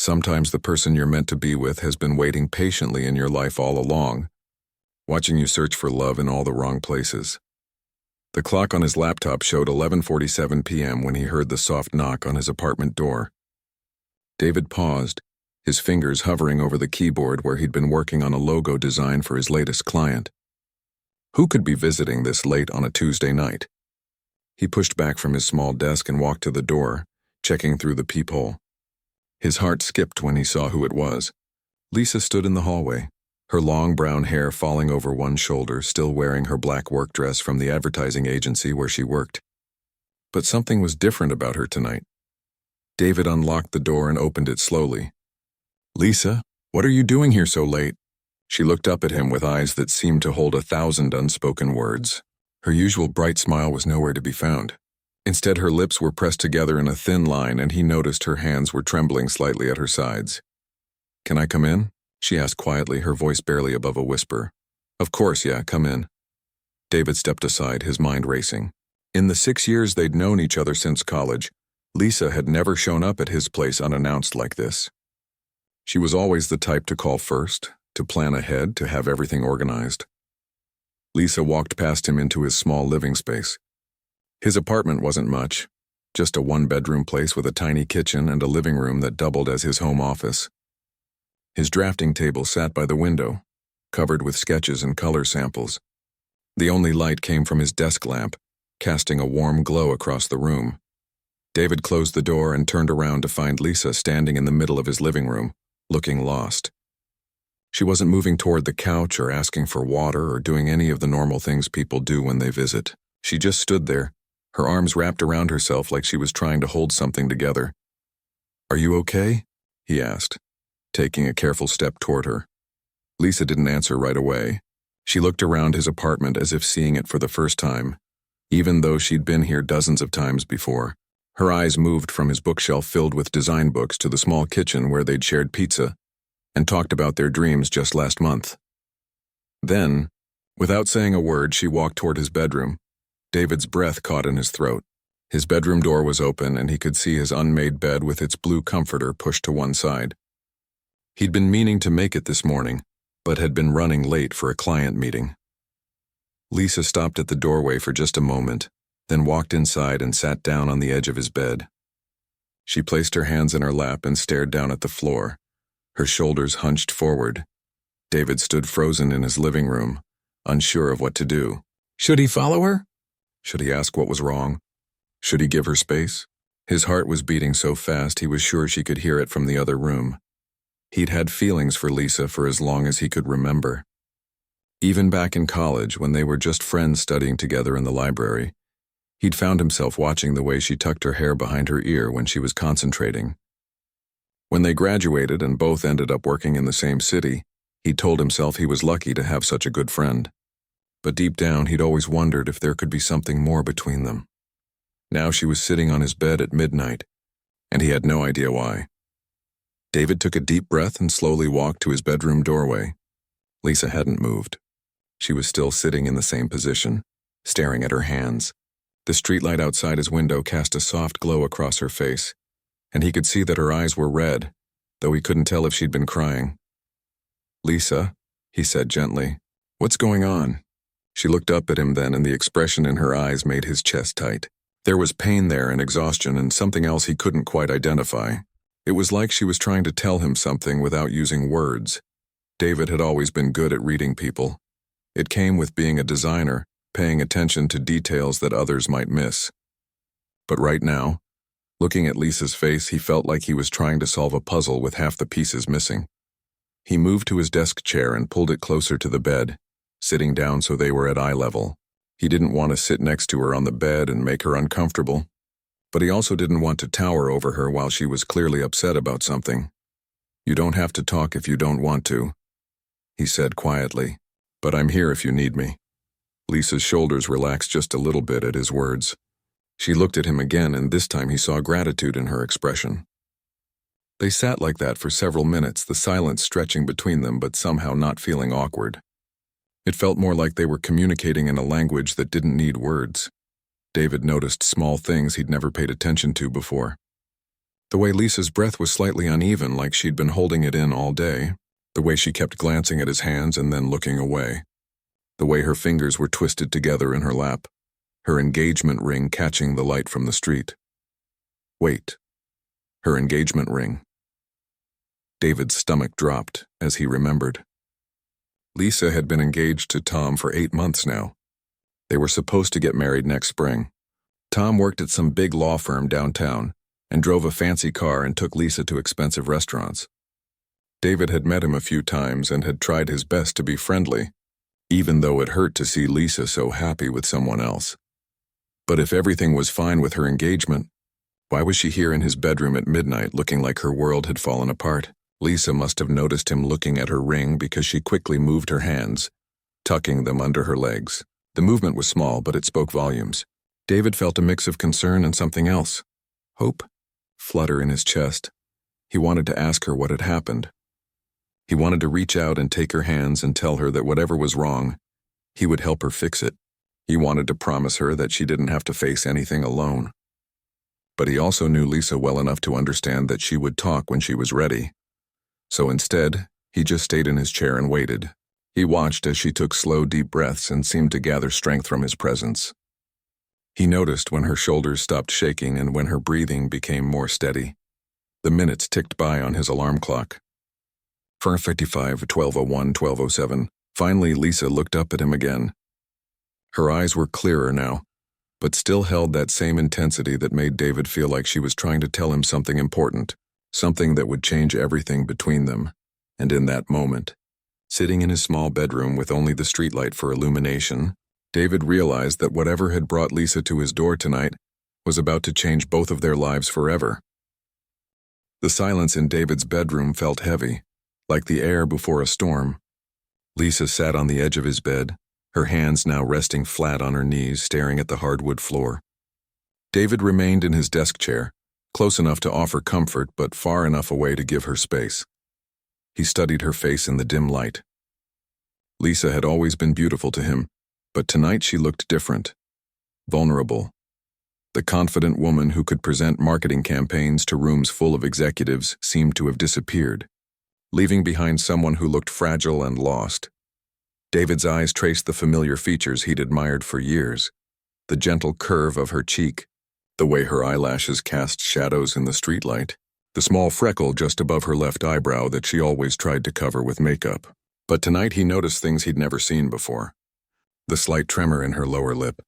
Sometimes the person you're meant to be with has been waiting patiently in your life all along, watching you search for love in all the wrong places. The clock on his laptop showed 11:47 p.m. when he heard the soft knock on his apartment door. David paused, his fingers hovering over the keyboard where he'd been working on a logo design for his latest client. Who could be visiting this late on a Tuesday night? He pushed back from his small desk and walked to the door, checking through the peephole. His heart skipped when he saw who it was. Lisa stood in the hallway, her long brown hair falling over one shoulder, still wearing her black work dress from the advertising agency where she worked. But something was different about her tonight. David unlocked the door and opened it slowly. "Lisa, what are you doing here so late?" She looked up at him with eyes that seemed to hold 1,000 unspoken words. Her usual bright smile was nowhere to be found. Instead, her lips were pressed together in a thin line, and he noticed her hands were trembling slightly at her sides. "Can I come in?" she asked quietly, her voice barely above a whisper. "Of course, yeah, come in." David stepped aside, his mind racing. In the 6 years they'd known each other since college, Lisa had never shown up at his place unannounced like this. She was always the type to call first, to plan ahead, to have everything organized. Lisa walked past him into his small living space. His apartment wasn't much, just a one-bedroom place with a tiny kitchen and a living room that doubled as his home office. His drafting table sat by the window, covered with sketches and color samples. The only light came from his desk lamp, casting a warm glow across the room. David closed the door and turned around to find Lisa standing in the middle of his living room, looking lost. She wasn't moving toward the couch or asking for water or doing any of the normal things people do when they visit. She just stood there, her arms wrapped around herself like she was trying to hold something together. "Are you okay?" he asked, taking a careful step toward her. Lisa didn't answer right away. She looked around his apartment as if seeing it for the first time, even though she'd been here dozens of times before. Her eyes moved from his bookshelf filled with design books to the small kitchen where they'd shared pizza and talked about their dreams just last month. Then, without saying a word, she walked toward his bedroom. David's breath caught in his throat. His bedroom door was open and he could see his unmade bed with its blue comforter pushed to one side. He'd been meaning to make it this morning, but had been running late for a client meeting. Lisa stopped at the doorway for just a moment, then walked inside and sat down on the edge of his bed. She placed her hands in her lap and stared down at the floor, her shoulders hunched forward. David stood frozen in his living room, unsure of what to do. Should he follow her? Should he ask what was wrong? Should he give her space? His heart was beating so fast he was sure she could hear it from the other room. He'd had feelings for Lisa for as long as he could remember. Even back in college, when they were just friends studying together in the library, he'd found himself watching the way she tucked her hair behind her ear when she was concentrating. When they graduated and both ended up working in the same city, he'd told himself he was lucky to have such a good friend. But deep down, he'd always wondered if there could be something more between them. Now she was sitting on his bed at midnight, and he had no idea why. David took a deep breath and slowly walked to his bedroom doorway. Lisa hadn't moved. She was still sitting in the same position, staring at her hands. The streetlight outside his window cast a soft glow across her face, and he could see that her eyes were red, though he couldn't tell if she'd been crying. "Lisa," he said gently, "what's going on?" She looked up at him then, and the expression in her eyes made his chest tight. There was pain there and exhaustion and something else he couldn't quite identify. It was like she was trying to tell him something without using words. David had always been good at reading people. It came with being a designer, paying attention to details that others might miss. But right now, looking at Lisa's face, he felt like he was trying to solve a puzzle with half the pieces missing. He moved to his desk chair and pulled it closer to the bed, sitting down so they were at eye level. He didn't want to sit next to her on the bed and make her uncomfortable, but he also didn't want to tower over her while she was clearly upset about something. "You don't have to talk if you don't want to," he said quietly, "but I'm here if you need me." Lisa's shoulders relaxed just a little bit at his words. She looked at him again, and this time he saw gratitude in her expression. They sat like that for several minutes, the silence stretching between them but somehow not feeling awkward. It felt more like they were communicating in a language that didn't need words. David noticed small things he'd never paid attention to before. The way Lisa's breath was slightly uneven, like she'd been holding it in all day. The way she kept glancing at his hands and then looking away. The way her fingers were twisted together in her lap, her engagement ring catching the light from the street. Wait. Her engagement ring. David's stomach dropped as he remembered. Lisa had been engaged to Tom for 8 months now. They were supposed to get married next spring. Tom worked at some big law firm downtown and drove a fancy car and took Lisa to expensive restaurants. David had met him a few times and had tried his best to be friendly, even though it hurt to see Lisa so happy with someone else. But if everything was fine with her engagement, why was she here in his bedroom at midnight looking like her world had fallen apart? Lisa must have noticed him looking at her ring because she quickly moved her hands, tucking them under her legs. The movement was small, but it spoke volumes. David felt a mix of concern and something else. Hope? Flutter in his chest. He wanted to ask her what had happened. He wanted to reach out and take her hands and tell her that whatever was wrong, he would help her fix it. He wanted to promise her that she didn't have to face anything alone. But he also knew Lisa well enough to understand that she would talk when she was ready. So instead, he just stayed in his chair and waited. He watched as she took slow, deep breaths and seemed to gather strength from his presence. He noticed when her shoulders stopped shaking and when her breathing became more steady. The minutes ticked by on his alarm clock. 4:55, 12:01, 12:07. Finally, Lisa looked up at him again. Her eyes were clearer now, but still held that same intensity that made David feel like she was trying to tell him something important, something that would change everything between them. And in that moment, sitting in his small bedroom with only the streetlight for illumination, David realized that whatever had brought Lisa to his door tonight was about to change both of their lives forever. The silence in David's bedroom felt heavy, like the air before a storm. Lisa sat on the edge of his bed, her hands now resting flat on her knees, staring at the hardwood floor. David remained in his desk chair, close enough to offer comfort but far enough away to give her space. He studied her face in the dim light. Lisa had always been beautiful to him, but tonight she looked different, vulnerable. The confident woman who could present marketing campaigns to rooms full of executives seemed to have disappeared, leaving behind someone who looked fragile and lost. David's eyes traced the familiar features he'd admired for years, the gentle curve of her cheek, the way her eyelashes cast shadows in the streetlight, the small freckle just above her left eyebrow that she always tried to cover with makeup. But tonight he noticed things he'd never seen before. The slight tremor in her lower lip,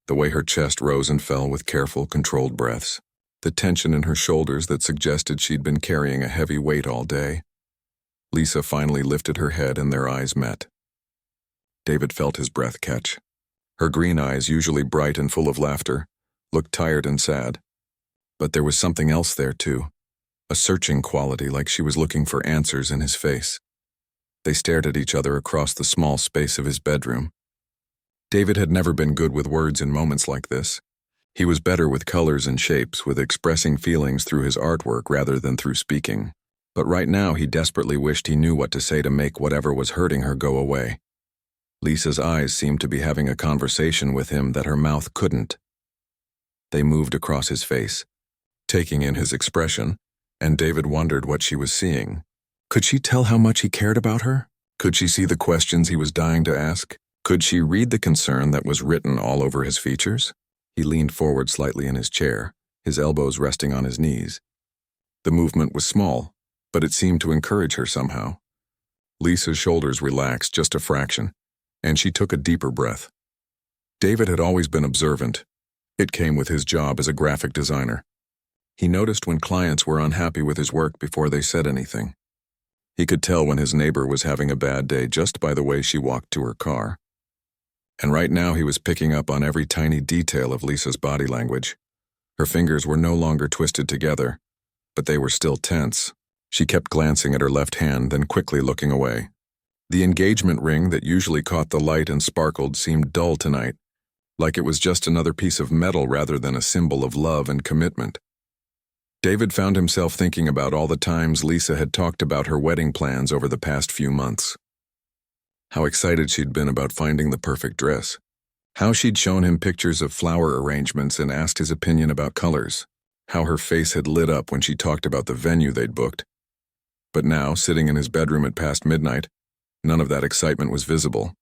the way her chest rose and fell with careful, controlled breaths, the tension in her shoulders that suggested she'd been carrying a heavy weight all day. Lisa finally lifted her head and their eyes met. David felt his breath catch. Her green eyes, usually bright and full of laughter, looked tired and sad. But there was something else there too, a searching quality, like she was looking for answers in his face. They stared at each other across the small space of his bedroom. David had never been good with words in moments like this. He was better with colors and shapes, with expressing feelings through his artwork rather than through speaking. But right now he desperately wished he knew what to say to make whatever was hurting her go away. Lisa's eyes seemed to be having a conversation with him that her mouth couldn't. They moved across his face, taking in his expression, and David wondered what she was seeing. Could she tell how much he cared about her? Could she see the questions he was dying to ask? Could she read the concern that was written all over his features? He leaned forward slightly in his chair, his elbows resting on his knees. The movement was small, but it seemed to encourage her somehow. Lisa's shoulders relaxed just a fraction, and she took a deeper breath. David had always been observant. It came with his job as a graphic designer. He noticed when clients were unhappy with his work before they said anything. He could tell when his neighbor was having a bad day just by the way she walked to her car. And right now he was picking up on every tiny detail of Lisa's body language. Her fingers were no longer twisted together, but they were still tense. She kept glancing at her left hand, then quickly looking away. The engagement ring that usually caught the light and sparkled seemed dull tonight, like it was just another piece of metal rather than a symbol of love and commitment. David found himself thinking about all the times Lisa had talked about her wedding plans over the past few months. How excited she'd been about finding the perfect dress. How she'd shown him pictures of flower arrangements and asked his opinion about colors. How her face had lit up when she talked about the venue they'd booked. But now, sitting in his bedroom at past midnight, none of that excitement was visible.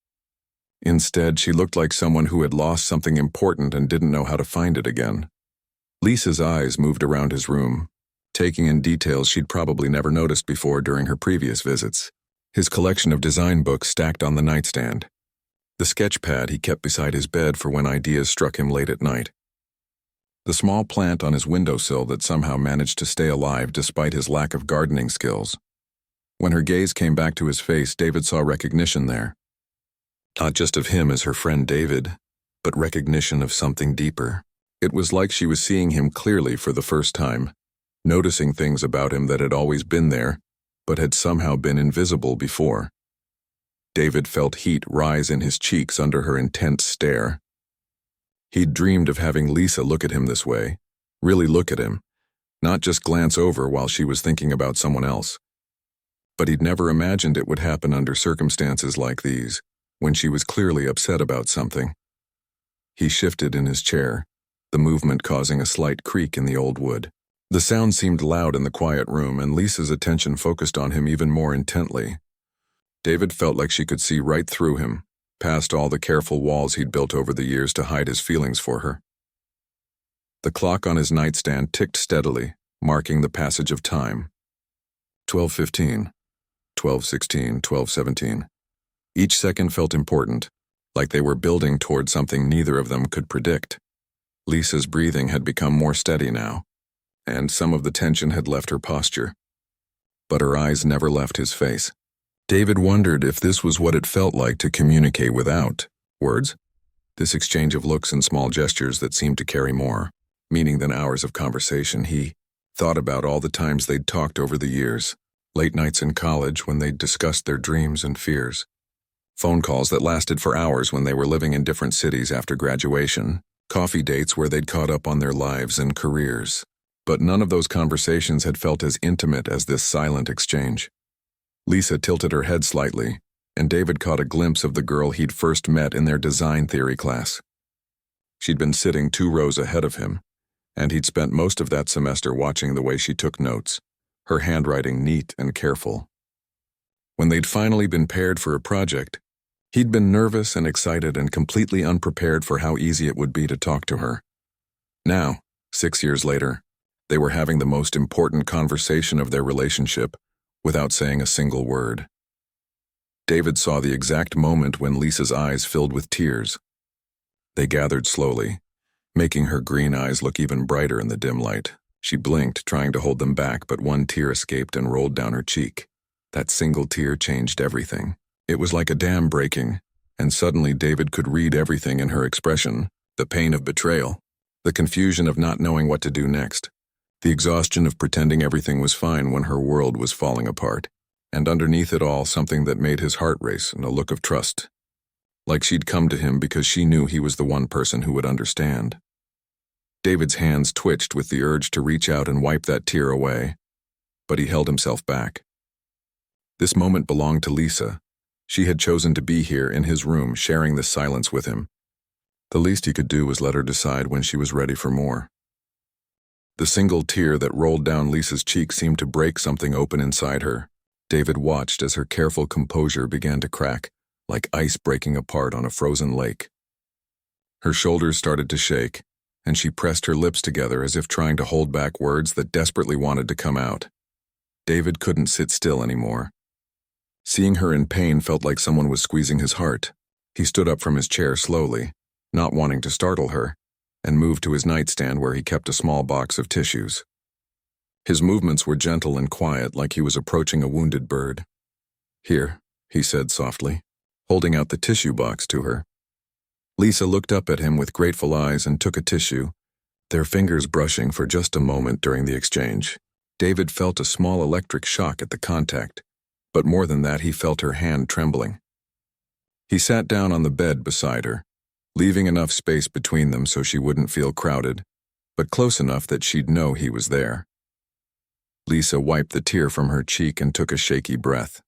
Instead, she looked like someone who had lost something important and didn't know how to find it again. Lisa's eyes moved around his room, taking in details she'd probably never noticed before during her previous visits. His collection of design books stacked on the nightstand. The sketch pad he kept beside his bed for when ideas struck him late at night. The small plant on his windowsill that somehow managed to stay alive despite his lack of gardening skills. When her gaze came back to his face, David saw recognition there. Not just of him as her friend David, but recognition of something deeper. It was like she was seeing him clearly for the first time, noticing things about him that had always been there, but had somehow been invisible before. David felt heat rise in his cheeks under her intense stare. He'd dreamed of having Lisa look at him this way, really look at him, not just glance over while she was thinking about someone else. But he'd never imagined it would happen under circumstances like these, when she was clearly upset about something. He shifted in his chair, the movement causing a slight creak in the old wood. The sound seemed loud in the quiet room, and Lisa's attention focused on him even more intently. David felt like she could see right through him, past all the careful walls he'd built over the years to hide his feelings for her. The clock on his nightstand ticked steadily, marking the passage of time. 12:15, 12:16, 12:17. Each second felt important, like they were building toward something neither of them could predict. Lisa's breathing had become more steady now, and some of the tension had left her posture. But her eyes never left his face. David wondered if this was what it felt like to communicate without words. This exchange of looks and small gestures that seemed to carry more meaning than hours of conversation. He thought about all the times they'd talked over the years, late nights in college when they'd discussed their dreams and fears, phone calls that lasted for hours when they were living in different cities after graduation, coffee dates where they'd caught up on their lives and careers. But none of those conversations had felt as intimate as this silent exchange. Lisa tilted her head slightly, and David caught a glimpse of the girl he'd first met in their design theory class. She'd been sitting 2 rows ahead of him, and he'd spent most of that semester watching the way she took notes, her handwriting neat and careful. When they'd finally been paired for a project, he'd been nervous and excited and completely unprepared for how easy it would be to talk to her. Now, 6 years later, they were having the most important conversation of their relationship without saying a single word. David saw the exact moment when Lisa's eyes filled with tears. They gathered slowly, making her green eyes look even brighter in the dim light. She blinked, trying to hold them back, but one tear escaped and rolled down her cheek. That single tear changed everything. It was like a dam breaking, and suddenly David could read everything in her expression, the pain of betrayal, the confusion of not knowing what to do next, the exhaustion of pretending everything was fine when her world was falling apart, and underneath it all something that made his heart race and a look of trust. Like she'd come to him because she knew he was the one person who would understand. David's hands twitched with the urge to reach out and wipe that tear away, but he held himself back. This moment belonged to Lisa. She had chosen to be here in his room, sharing this silence with him. The least he could do was let her decide when she was ready for more. The single tear that rolled down Lisa's cheek seemed to break something open inside her. David watched as her careful composure began to crack, like ice breaking apart on a frozen lake. Her shoulders started to shake, and she pressed her lips together as if trying to hold back words that desperately wanted to come out. David couldn't sit still anymore. Seeing her in pain felt like someone was squeezing his heart. He stood up from his chair slowly, not wanting to startle her, and moved to his nightstand where he kept a small box of tissues. His movements were gentle and quiet, like he was approaching a wounded bird. "Here," he said softly, holding out the tissue box to her. Lisa looked up at him with grateful eyes and took a tissue, their fingers brushing for just a moment during the exchange. David felt a small electric shock at the contact, but more than that, he felt her hand trembling. He sat down on the bed beside her, leaving enough space between them so she wouldn't feel crowded, but close enough that she'd know he was there. Lisa wiped the tear from her cheek and took a shaky breath.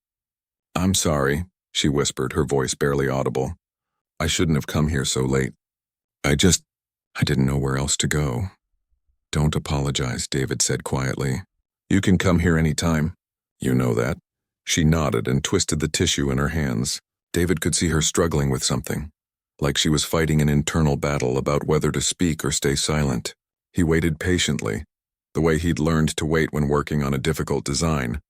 "I'm sorry," she whispered, her voice barely audible. "I shouldn't have come here so late. I didn't know where else to go." Don't apologize, David said quietly. You can come here any time. You know that. She nodded and twisted the tissue in her hands. David could see her struggling with something, like she was fighting an internal battle about whether to speak or stay silent. He waited patiently, the way he'd learned to wait when working on a difficult design.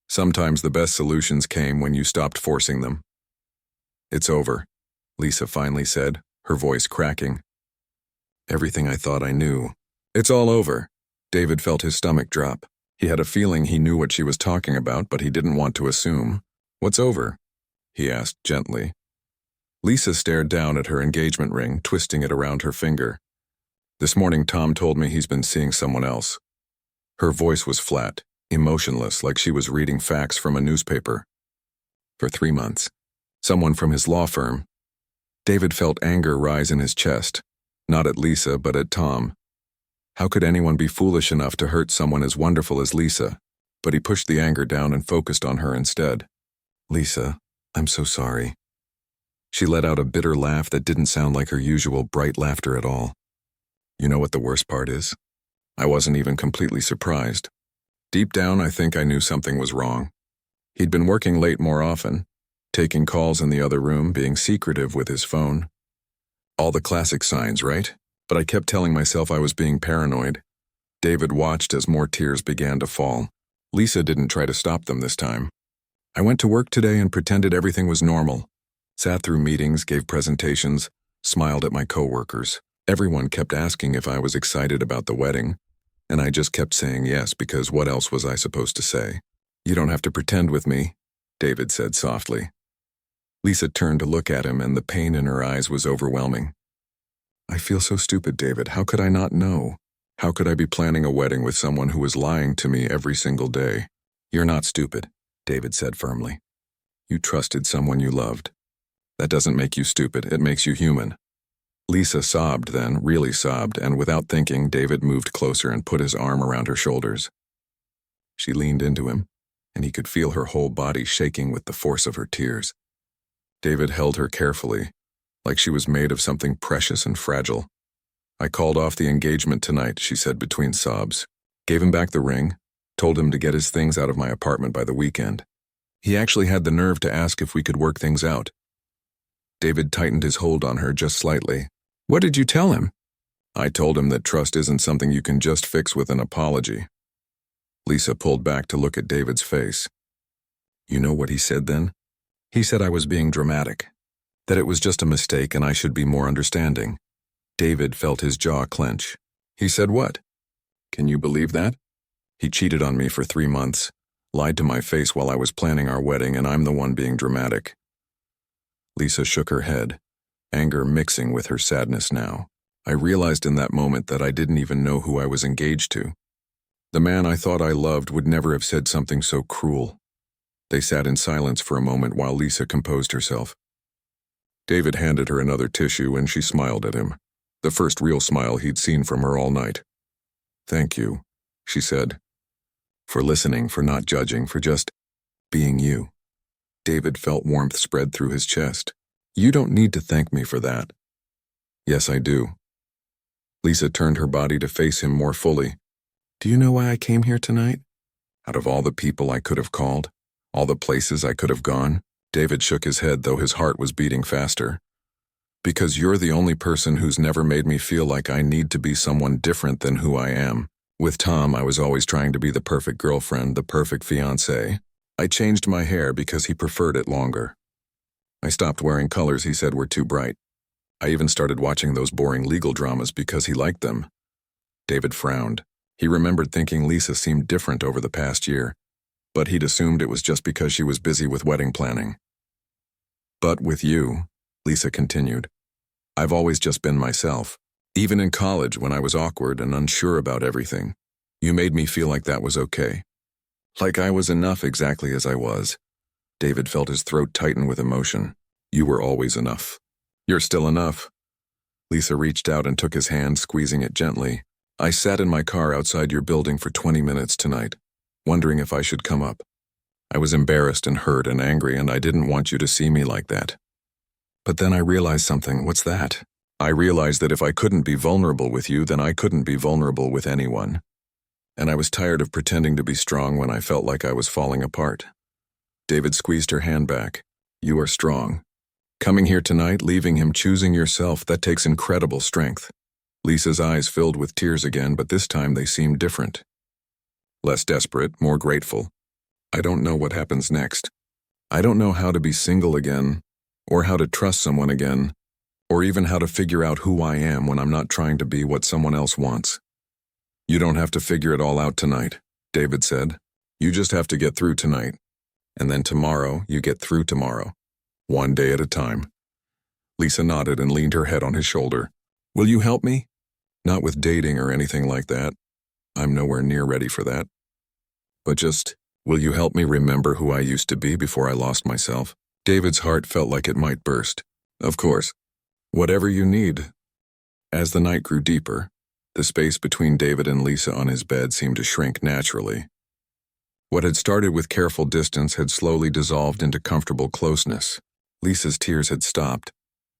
Sometimes the best solutions came when you stopped forcing them. It's over, Lisa finally said, her voice cracking. Everything I thought I knew. It's all over. David felt his stomach drop. He had a feeling he knew what she was talking about, but he didn't want to assume. What's over? He asked gently. Lisa stared down at her engagement ring, twisting it around her finger. This morning Tom told me he's been seeing someone else. Her voice was flat, emotionless, like she was reading facts from a newspaper. For 3 months. Someone from his law firm. David felt anger rise in his chest, not at Lisa, but at Tom. How could anyone be foolish enough to hurt someone as wonderful as Lisa? But he pushed the anger down and focused on her instead. Lisa, I'm so sorry. She let out a bitter laugh that didn't sound like her usual bright laughter at all. You know what the worst part is? I wasn't even completely surprised. Deep down, I think I knew something was wrong. He'd been working late more often, taking calls in the other room, being secretive with his phone. All the classic signs, right? But I kept telling myself I was being paranoid. David watched as more tears began to fall. Lisa didn't try to stop them this time. I went to work today and pretended everything was normal. Sat through meetings, gave presentations, smiled at my coworkers. Everyone kept asking if I was excited about the wedding, and I just kept saying yes because what else was I supposed to say? You don't have to pretend with me, David said softly. Lisa turned to look at him, and the pain in her eyes was overwhelming. I feel so stupid, David. How could I not know? How could I be planning a wedding with someone who was lying to me every single day? You're not stupid, David said firmly. You trusted someone you loved. That doesn't make you stupid, it makes you human. Lisa sobbed then, really sobbed, and without thinking, David moved closer and put his arm around her shoulders. She leaned into him, and he could feel her whole body shaking with the force of her tears. David held her carefully, like she was made of something precious and fragile. I called off the engagement tonight, she said between sobs. Gave him back the ring, told him to get his things out of my apartment by the weekend. He actually had the nerve to ask if we could work things out. David tightened his hold on her just slightly. What did you tell him? I told him that trust isn't something you can just fix with an apology. Lisa pulled back to look at David's face. You know what he said then? He said I was being dramatic, that it was just a mistake and I should be more understanding. David felt his jaw clench. He said what? Can you believe that? He cheated on me for 3 months, lied to my face while I was planning our wedding, and I'm the one being dramatic. Lisa shook her head, anger mixing with her sadness now. I realized in that moment that I didn't even know who I was engaged to. The man I thought I loved would never have said something so cruel. They sat in silence for a moment while Lisa composed herself. David handed her another tissue and she smiled at him, the first real smile he'd seen from her all night. Thank you, she said, for listening, for not judging, for just being you. David felt warmth spread through his chest. You don't need to thank me for that. Yes, I do. Lisa turned her body to face him more fully. Do you know why I came here tonight? Out of all the people I could have called, all the places I could have gone, David shook his head, though his heart was beating faster. Because you're the only person who's never made me feel like I need to be someone different than who I am. With Tom, I was always trying to be the perfect girlfriend, the perfect fiancée. I changed my hair because he preferred it longer. I stopped wearing colors he said were too bright. I even started watching those boring legal dramas because he liked them. David frowned. He remembered thinking Lisa seemed different over the past year, but he'd assumed it was just because she was busy with wedding planning. But with you, Lisa continued, I've always just been myself. Even in college, when I was awkward and unsure about everything, you made me feel like that was okay. Like I was enough exactly as I was. David felt his throat tighten with emotion. You were always enough. You're still enough. Lisa reached out and took his hand, squeezing it gently. I sat in my car outside your building for 20 minutes tonight, wondering if I should come up. I was embarrassed and hurt and angry, and I didn't want you to see me like that. But then I realized something. What's that? I realized that if I couldn't be vulnerable with you, then I couldn't be vulnerable with anyone. And I was tired of pretending to be strong when I felt like I was falling apart. David squeezed her hand back. You are strong. Coming here tonight, leaving him, choosing yourself, that takes incredible strength. Lisa's eyes filled with tears again, but this time they seemed different. Less desperate, more grateful. I don't know what happens next. I don't know how to be single again, or how to trust someone again, or even how to figure out who I am when I'm not trying to be what someone else wants. You don't have to figure it all out tonight, David said. You just have to get through tonight. And then tomorrow, you get through tomorrow. One day at a time. Lisa nodded and leaned her head on his shoulder. Will you help me? Not with dating or anything like that. I'm nowhere near ready for that. But just, will you help me remember who I used to be before I lost myself? David's heart felt like it might burst. Of course. Whatever you need. As the night grew deeper, the space between David and Lisa on his bed seemed to shrink naturally. What had started with careful distance had slowly dissolved into comfortable closeness. Lisa's tears had stopped,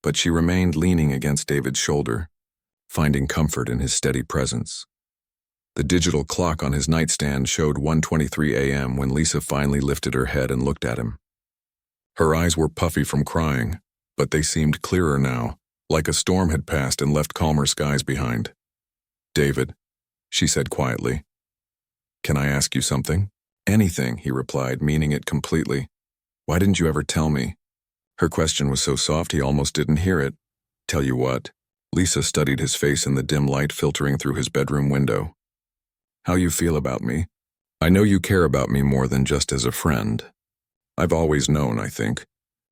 but she remained leaning against David's shoulder, finding comfort in his steady presence. The digital clock on his nightstand showed 1:23 a.m. when Lisa finally lifted her head and looked at him. Her eyes were puffy from crying, but they seemed clearer now, like a storm had passed and left calmer skies behind. David, she said quietly. Can I ask you something? Anything, he replied, meaning it completely. Why didn't you ever tell me? Her question was so soft he almost didn't hear it. Tell you what. Lisa studied his face in the dim light filtering through his bedroom window. How you feel about me? I know you care about me more than just as a friend. I've always known, I think.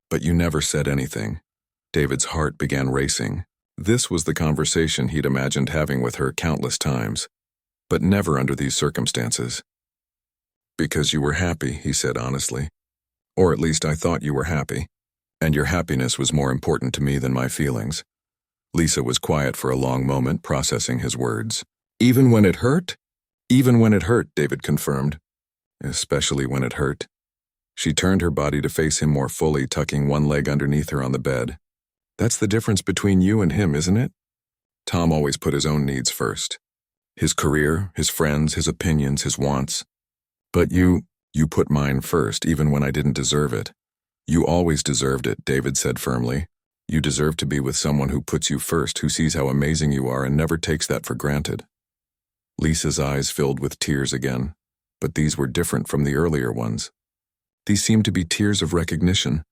But you never said anything. David's heart began racing. This was the conversation he'd imagined having with her countless times, but never under these circumstances. Because you were happy, he said honestly. Or at least I thought you were happy, and your happiness was more important to me than my feelings. Lisa was quiet for a long moment, processing his words. Even when it hurt? Even when it hurt, David confirmed. Especially when it hurt. She turned her body to face him more fully, tucking one leg underneath her on the bed. That's the difference between you and him, isn't it? Tom always put his own needs first. His career, his friends, his opinions, his wants. But you put mine first, even when I didn't deserve it. You always deserved it, David said firmly. You deserve to be with someone who puts you first, who sees how amazing you are and never takes that for granted. Lisa's eyes filled with tears again, but these were different from the earlier ones. These seemed to be tears of recognition,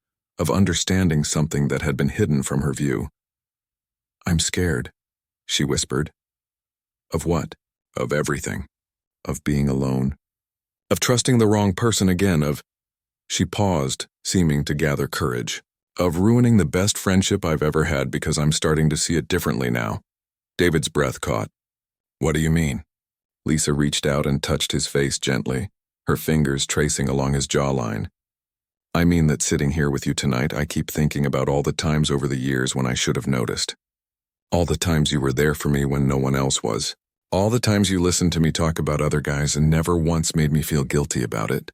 of understanding something that had been hidden from her view. I'm scared, she whispered. Of what? Of everything. Of being alone. Of trusting the wrong person again, of... She paused, seeming to gather courage. Of ruining the best friendship I've ever had because I'm starting to see it differently now. David's breath caught. What do you mean? Lisa reached out and touched his face gently, her fingers tracing along his jawline. I mean that sitting here with you tonight, I keep thinking about all the times over the years when I should have noticed. All the times you were there for me when no one else was. All the times you listened to me talk about other guys and never once made me feel guilty about it,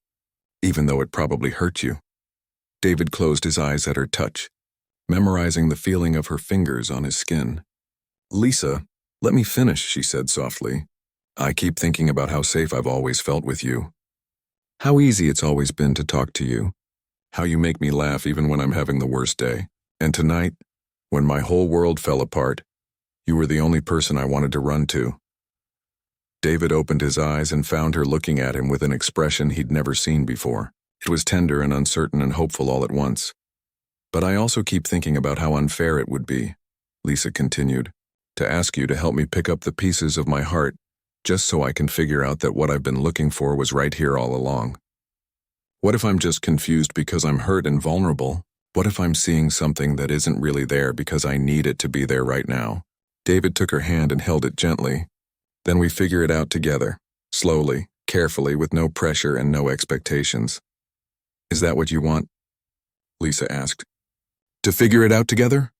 even though it probably hurt you. David closed his eyes at her touch, memorizing the feeling of her fingers on his skin. Lisa, let me finish, she said softly. I keep thinking about how safe I've always felt with you. How easy it's always been to talk to you. How you make me laugh even when I'm having the worst day. And tonight, when my whole world fell apart, you were the only person I wanted to run to. David opened his eyes and found her looking at him with an expression he'd never seen before. It was tender and uncertain and hopeful all at once. But I also keep thinking about how unfair it would be, Lisa continued, to ask you to help me pick up the pieces of my heart just so I can figure out that what I've been looking for was right here all along. What if I'm just confused because I'm hurt and vulnerable? What if I'm seeing something that isn't really there because I need it to be there right now? David took her hand and held it gently. Then we figure it out together, slowly, carefully, with no pressure and no expectations. Is that what you want? Lisa asked. To figure it out together?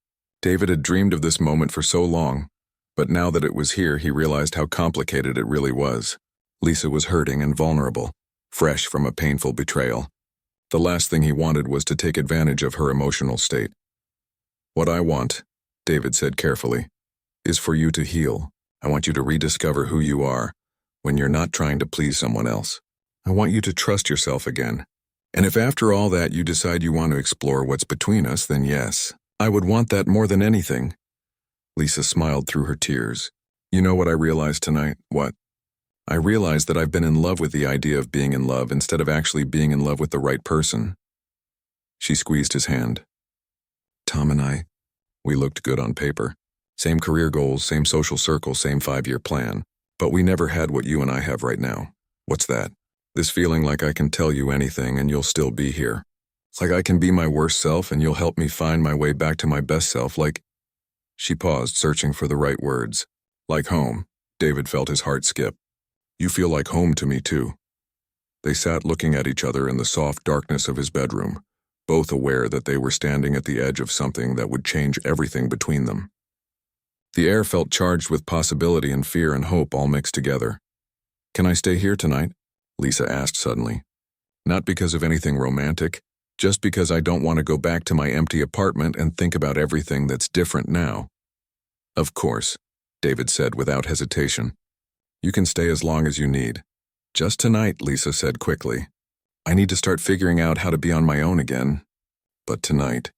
David had dreamed of this moment for so long, but now that it was here, he realized how complicated it really was. Lisa was hurting and vulnerable, fresh from a painful betrayal. The last thing he wanted was to take advantage of her emotional state. What I want, David said carefully, is for you to heal. I want you to rediscover who you are when you're not trying to please someone else. I want you to trust yourself again. And if after all that you decide you want to explore what's between us, then yes, I would want that more than anything. Lisa smiled through her tears. You know what I realized tonight? What? I realized that I've been in love with the idea of being in love instead of actually being in love with the right person. She squeezed his hand. Tom and I, we looked good on paper. Same career goals, same social circle, same 5-year plan. But we never had what you and I have right now. What's that? This feeling like I can tell you anything and you'll still be here. It's like I can be my worst self and you'll help me find my way back to my best self, like... She paused, searching for the right words. Like home. David felt his heart skip. You feel like home to me too. They sat looking at each other in the soft darkness of his bedroom, both aware that they were standing at the edge of something that would change everything between them. The air felt charged with possibility and fear and hope all mixed together. Can I stay here tonight? Lisa asked suddenly. Not because of anything romantic, just because I don't want to go back to my empty apartment and think about everything that's different now. Of course, David said without hesitation. You can stay as long as you need. Just tonight, Lisa said quickly. I need to start figuring out how to be on my own again. But tonight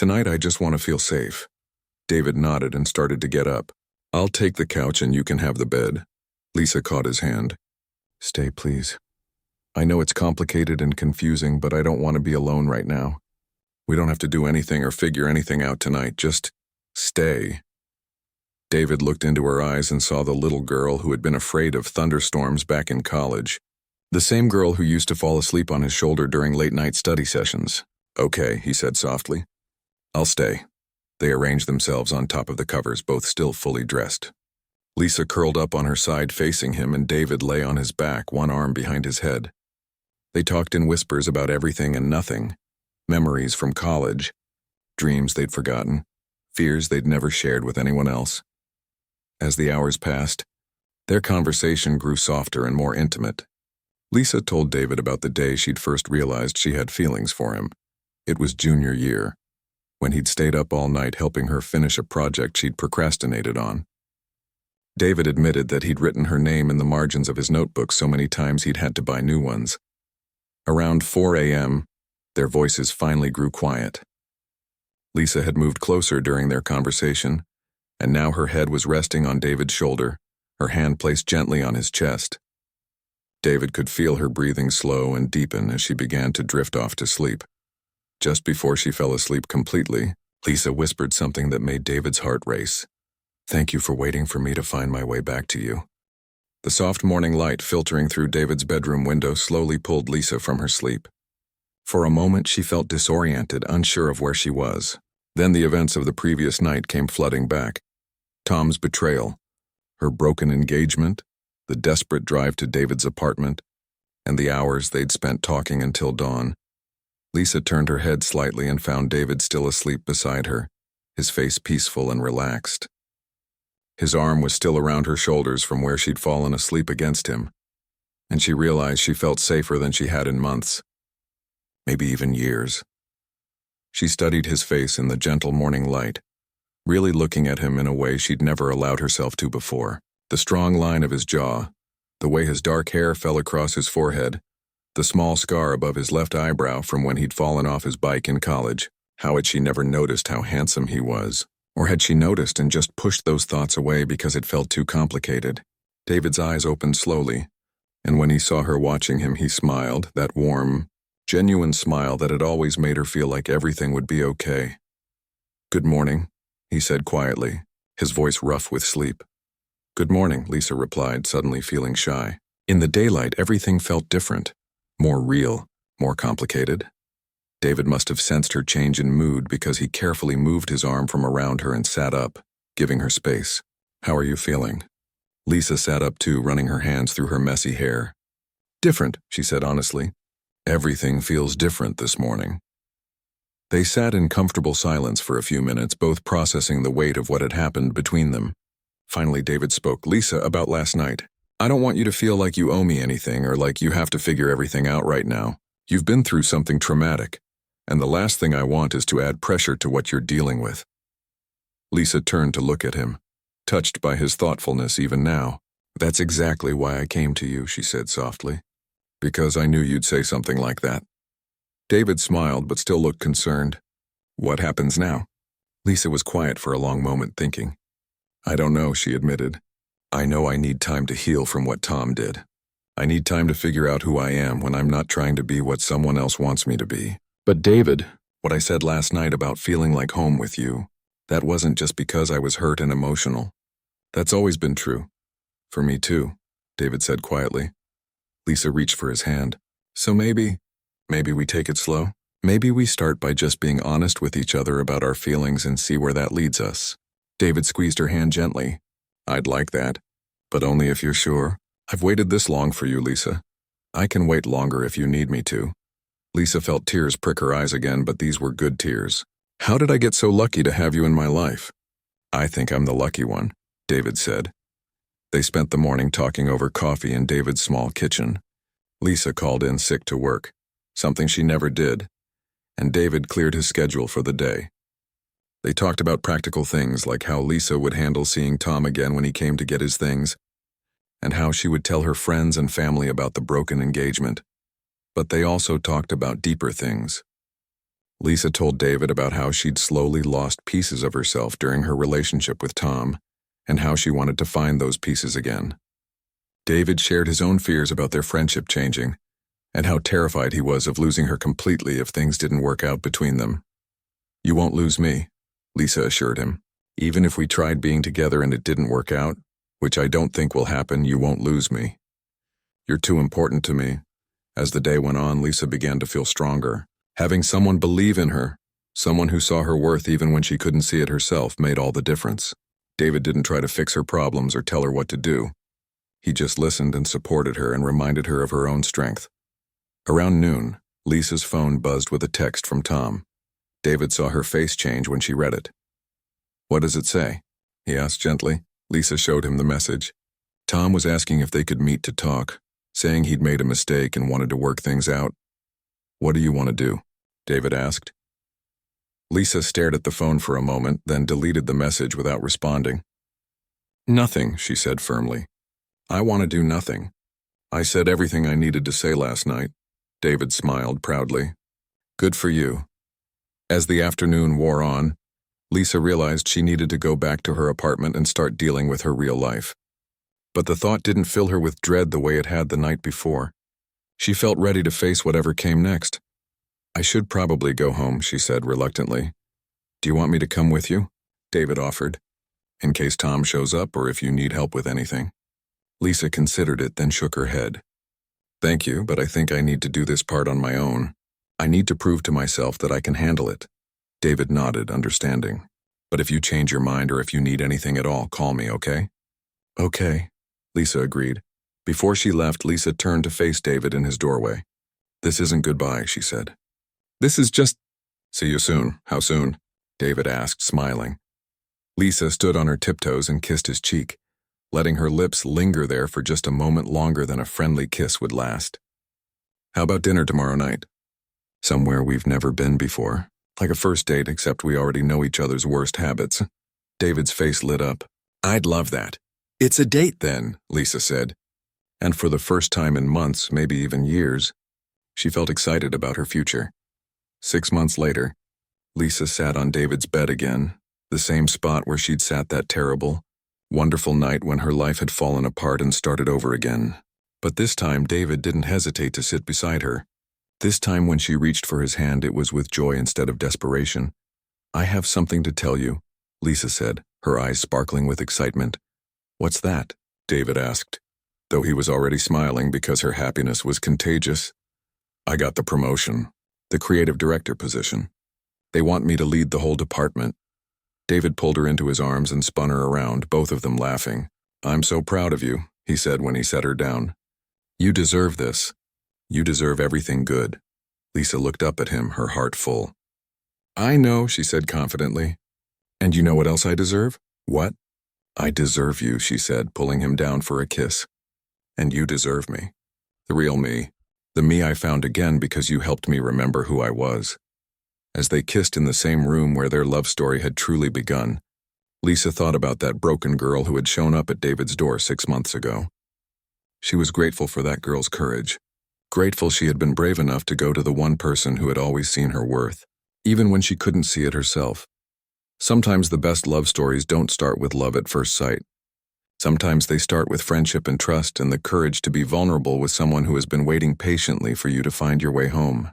I just want to feel safe. David nodded and started to get up. I'll take the couch and you can have the bed. Lisa caught his hand. Stay, please. I know it's complicated and confusing, but I don't want to be alone right now. We don't have to do anything or figure anything out tonight, just stay. David looked into her eyes and saw the little girl who had been afraid of thunderstorms back in college. The same girl who used to fall asleep on his shoulder during late-night study sessions. Okay, he said softly. I'll stay. They arranged themselves on top of the covers, both still fully dressed. Lisa curled up on her side facing him and David lay on his back, one arm behind his head. They talked in whispers about everything and nothing. Memories from college, dreams they'd forgotten, fears they'd never shared with anyone else. As the hours passed, their conversation grew softer and more intimate. Lisa told David about the day she'd first realized she had feelings for him. It was junior year, when he'd stayed up all night helping her finish a project she'd procrastinated on. David admitted that he'd written her name in the margins of his notebook so many times he'd had to buy new ones. Around 4 a.m., their voices finally grew quiet. Lisa had moved closer during their conversation, and now her head was resting on David's shoulder, her hand placed gently on his chest. David could feel her breathing slow and deepen as she began to drift off to sleep. Just before she fell asleep completely, Lisa whispered something that made David's heart race. Thank you for waiting for me to find my way back to you. The soft morning light filtering through David's bedroom window slowly pulled Lisa from her sleep. For a moment she felt disoriented, unsure of where she was. Then the events of the previous night came flooding back. Tom's betrayal, her broken engagement, the desperate drive to David's apartment, and the hours they'd spent talking until dawn. Lisa turned her head slightly and found David still asleep beside her, his face peaceful and relaxed. His arm was still around her shoulders from where she'd fallen asleep against him, and she realized she felt safer than she had in months, maybe even years. She studied his face in the gentle morning light, really looking at him in a way she'd never allowed herself to before. The strong line of his jaw, the way his dark hair fell across his forehead, the small scar above his left eyebrow from when he'd fallen off his bike in college. How had she never noticed how handsome he was? Or had she noticed and just pushed those thoughts away because it felt too complicated? David's eyes opened slowly, and when he saw her watching him, he smiled, that warm, genuine smile that had always made her feel like everything would be okay. Good morning, he said quietly, his voice rough with sleep. Good morning, Lisa replied, suddenly feeling shy. In the daylight, everything felt different, more real, more complicated. David must have sensed her change in mood because he carefully moved his arm from around her and sat up, giving her space. How are you feeling? Lisa sat up too, running her hands through her messy hair. Different, she said honestly. Everything feels different this morning. They sat in comfortable silence for a few minutes, both processing the weight of what had happened between them. Finally, David spoke. Lisa, about last night. I don't want you to feel like you owe me anything or like you have to figure everything out right now. You've been through something traumatic, and the last thing I want is to add pressure to what you're dealing with. Lisa turned to look at him, touched by his thoughtfulness even now. "That's exactly why I came to you," she said softly. "Because I knew you'd say something like that." David smiled but still looked concerned. "What happens now?" Lisa was quiet for a long moment, thinking. "I don't know," she admitted. "I know I need time to heal from what Tom did. I need time to figure out who I am when I'm not trying to be what someone else wants me to be. But David, what I said last night about feeling like home with you, that wasn't just because I was hurt and emotional. That's always been true. For me too," David said quietly. Lisa reached for his hand. "So maybe we take it slow? Maybe we start by just being honest with each other about our feelings and see where that leads us." David squeezed her hand gently. "I'd like that, but only if you're sure. I've waited this long for you, Lisa. I can wait longer if you need me to." Lisa felt tears prick her eyes again, but these were good tears. "How did I get so lucky to have you in my life?" "I think I'm the lucky one," David said. They spent the morning talking over coffee in David's small kitchen. Lisa called in sick to work, something she never did, and David cleared his schedule for the day. They talked about practical things like how Lisa would handle seeing Tom again when he came to get his things, and how she would tell her friends and family about the broken engagement. But they also talked about deeper things. Lisa told David about how she'd slowly lost pieces of herself during her relationship with Tom, and how she wanted to find those pieces again. David shared his own fears about their friendship changing, and how terrified he was of losing her completely if things didn't work out between them. "You won't lose me," Lisa assured him. "Even if we tried being together and it didn't work out, which I don't think will happen, you won't lose me. You're too important to me." As the day went on, Lisa began to feel stronger. Having someone believe in her, someone who saw her worth even when she couldn't see it herself, made all the difference. David didn't try to fix her problems or tell her what to do. He just listened and supported her and reminded her of her own strength. Around noon, Lisa's phone buzzed with a text from Tom. David saw her face change when she read it. "What does it say?" he asked gently. Lisa showed him the message. Tom was asking if they could meet to talk, saying he'd made a mistake and wanted to work things out. "What do you want to do?" David asked. Lisa stared at the phone for a moment, then deleted the message without responding. "Nothing," she said firmly. "I want to do nothing. I said everything I needed to say last night." David smiled proudly. "Good for you." As the afternoon wore on, Lisa realized she needed to go back to her apartment and start dealing with her real life. But the thought didn't fill her with dread the way it had the night before. She felt ready to face whatever came next. "I should probably go home," she said reluctantly. "Do you want me to come with you?" David offered, "in case Tom shows up or if you need help with anything." Lisa considered it, then shook her head. "Thank you, but I think I need to do this part on my own. I need to prove to myself that I can handle it." David nodded, understanding. "But if you change your mind or if you need anything at all, call me, okay?" "Okay," Lisa agreed. Before she left, Lisa turned to face David in his doorway. "This isn't goodbye," she said. "This is just—" "See you soon. How soon?" David asked, smiling. Lisa stood on her tiptoes and kissed his cheek, letting her lips linger there for just a moment longer than a friendly kiss would last. "How about dinner tomorrow night? Somewhere we've never been before. Like a first date, except we already know each other's worst habits." David's face lit up. "I'd love that." "It's a date then," Lisa said. And for the first time in months, maybe even years, she felt excited about her future. 6 months later, Lisa sat on David's bed again, the same spot where she'd sat that terrible, wonderful night when her life had fallen apart and started over again. But this time, David didn't hesitate to sit beside her. This time when she reached for his hand, it was with joy instead of desperation. "I have something to tell you," Lisa said, her eyes sparkling with excitement. "What's that?" David asked, though he was already smiling because her happiness was contagious. "I got the promotion, the creative director position. They want me to lead the whole department." David pulled her into his arms and spun her around, both of them laughing. "I'm so proud of you," he said when he set her down. "You deserve this. You deserve everything good." Lisa looked up at him, her heart full. "I know," she said confidently. "And you know what else I deserve?" "What?" "I deserve you," she said, pulling him down for a kiss. "And you deserve me. The real me. The me I found again because you helped me remember who I was." As they kissed in the same room where their love story had truly begun, Lisa thought about that broken girl who had shown up at David's door 6 months ago. She was grateful for that girl's courage. Grateful she had been brave enough to go to the one person who had always seen her worth, even when she couldn't see it herself. Sometimes the best love stories don't start with love at first sight. Sometimes they start with friendship and trust and the courage to be vulnerable with someone who has been waiting patiently for you to find your way home.